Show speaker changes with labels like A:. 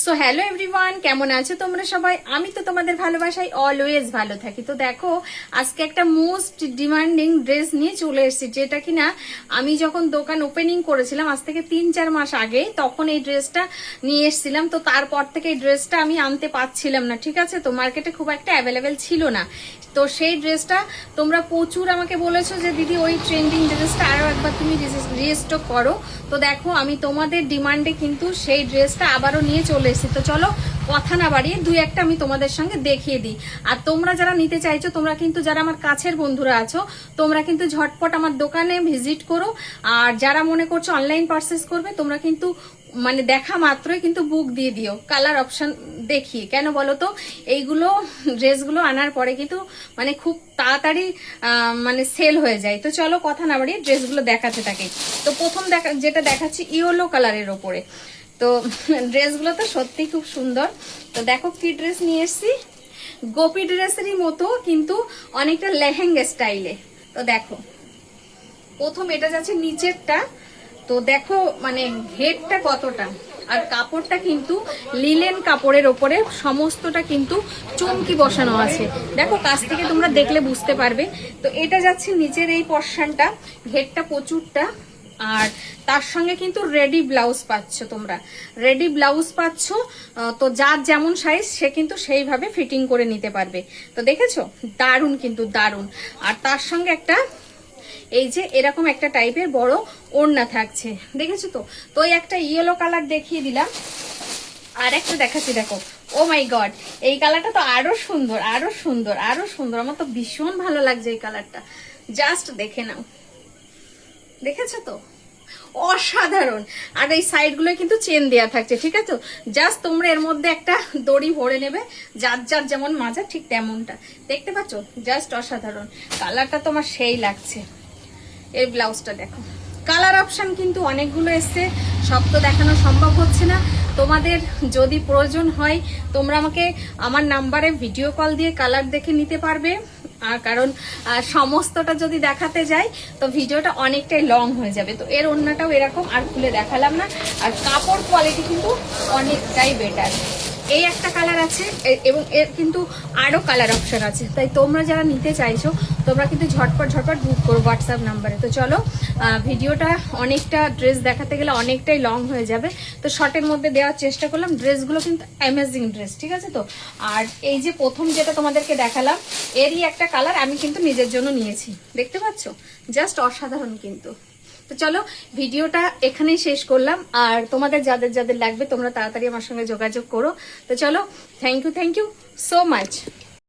A: So hello everyone, কেমন আছো তোমরা সবাই? আমি তো তোমাদের ভালোবাসায় অলওয়েজ ভালো থাকি। তো দেখো, আজকে একটা মোস্ট ডিমান্ডিং ড্রেস নিয়ে চলে এসেছি, যেটা কিনা আমি যখন দোকান ওপেনিং করেছিলাম আজ থেকে 3-4 মাস আগে, তখন এই ড্রেসটা নিয়ে এসেছিলাম। তো তারপর থেকে এই ড্রেসটা আমি আনতে পারছিলাম না, ঠিক আছে? তো মার্কেটে খুব একটা অ্যাভেলেবেল ছিল না। তো সেই ড্রেসটা তোমরা প্রচুর আমাকে বলেছো যে দিদি ওই ট্রেন্ডিং ড্রেসটা আরো একবার তুমি রিস্টক করো। তো দেখো, আমি তোমাদের ডিমান্ডে কিন্তু সেই ড্রেসটা আবারও নিয়ে চলে এসেছি। তো চলো কথা না বাড়িয়ে দুই একটা আমি তোমাদের সঙ্গে দেখিয়ে দিই। আর তোমরা যারা নিতে চাইছো, তোমরা কিন্তু যারা আমার কাছের বন্ধুরা আছো, তোমরা কিন্তু ঝটপট আমার দোকানে ভিজিট করো। আর যারা মনে করছো অনলাইন পারচেস করবে, তোমরা কিন্তু মানে দেখা মাত্রই কিন্তু বুক দিয়ে দিও কালার অপশন দেখিয়ে। কেন বলো তো, এইগুলো ড্রেসগুলো আনার পরে কিন্তু মানে খুব তাড়াতাড়ি মানে সেল হয়ে যায়। তো চলো কথা না বাড়িয়ে ড্রেসগুলো দেখাতে থাকে। তো প্রথম যেটা দেখাচ্ছি ইয়েলো কালারের ওপরে। তো ড্রেসগুলো তো সত্যি খুব সুন্দর। তো দেখো কি ড্রেস নিয়ে এসছি, গোপী ড্রেসেরই মতো কিন্তু অনেকটা লেহেঙ্গা স্টাইলে। তো দেখো, প্রথম এটা যাচ্ছে নিচেরটা। তো দেখো মানে ঘেরটা কতটা, আর কাপড়টা কিন্তু লিলেন কাপড়ের ওপরে সমস্তটা কিন্তু চুমকি বসানো আছে। দেখো কাছ থেকে তোমরা দেখলে বুঝতে পারবে। তো এটা যাচ্ছে নিচের এই পর্শনটা, ঘেরটা প্রচুরটা। আর তার সঙ্গে কিন্তু রেডি ব্লাউজ পাচ্ছ, তোমরা রেডি ব্লাউজ পাচ্ছ। তো যার যেমন সাইজ সে কিন্তু সেইভাবে ফিটিং করে নিতে পারবে। তো দেখেছো, দারুণ কিন্তু দারুণ। আর তার সঙ্গে একটা এই যে এরকম একটা টাইপের বড় ওড়না থাকছে, দেখেছো তো? তো এই একটা ইয়েলো কালার দেখিয়ে দিলাম, আর একটা দেখাচ্ছি। দেখো, ও মাই গড, এই কালারটা তো আরো সুন্দর, আরো সুন্দর, আরো সুন্দর। আমার তো ভীষণ ভালো লাগছে এই কালারটা, জাস্ট দেখে নাও। দেখেছো তো, অসাধারণ। আর এই সাইড গুলো কিন্তু চেন দেয়া থাকছে, ঠিক আছে? জাস্ট তোমরা এর মধ্যে একটা দড়ি ভরে নেবে, যার যার যেমন মাজা ঠিক তেমনটা। দেখতে পাচ্ছ, জাস্ট অসাধারণ। কালারটা তোমার সেই লাগছে। এই ব্লাউজটা দেখো, কালার অপশন কিন্তু অনেকগুলো এসছে, সব তো দেখানো সম্ভব হচ্ছে না। তোমাদের যদি প্রয়োজন হয়, তোমরা আমাকে আমার নাম্বারে ভিডিও কল দিয়ে কালার দেখে নিতে পারবে। আর কারণ সমস্তটা যদি দেখাতে যাই তো ভিডিওটা অনেকটাই লং হয়ে যাবে। তো এর ওড়নাটাও এরকম, আর খুলে দেখালাম না। আর কাপড় কোয়ালিটি কিন্তু অনেকটাই বেটার। এই একটা কালার আছে, এবং এর কিন্তু আরো কালার অপশন আছে। তাই তোমরা যারা নিতে চাইছো, তোমরা কিন্তু ঝটপট ঝটপট বুক করো হোয়াটসঅ্যাপ নাম্বারে। তো চলো, ভিডিওটা অনেকটা ড্রেস দেখাতে গেলে অনেকটাই লং হয়ে যাবে, তো শর্টের মধ্যে দেওয়ার চেষ্টা করলাম। ড্রেসগুলো কিন্তু অ্যামেজিং ড্রেস, ঠিক আছে? তো আর এই যে প্রথম যেটা তোমাদেরকে দেখালাম, এরই একটা কালার আমি কিন্তু নিজের জন্য নিয়েছি, দেখতে পাচ্ছ? জাস্ট অসাধারণ কিন্তু। তো চলো, ভিডিওটা এখানেই শেষ করলাম। আর তোমাদের যাদের যাদের লাগবে, তোমরা তাড়াতাড়ি আমার সঙ্গে যোগাযোগ করো। তো চলো, থ্যাংক ইউ সো মাচ।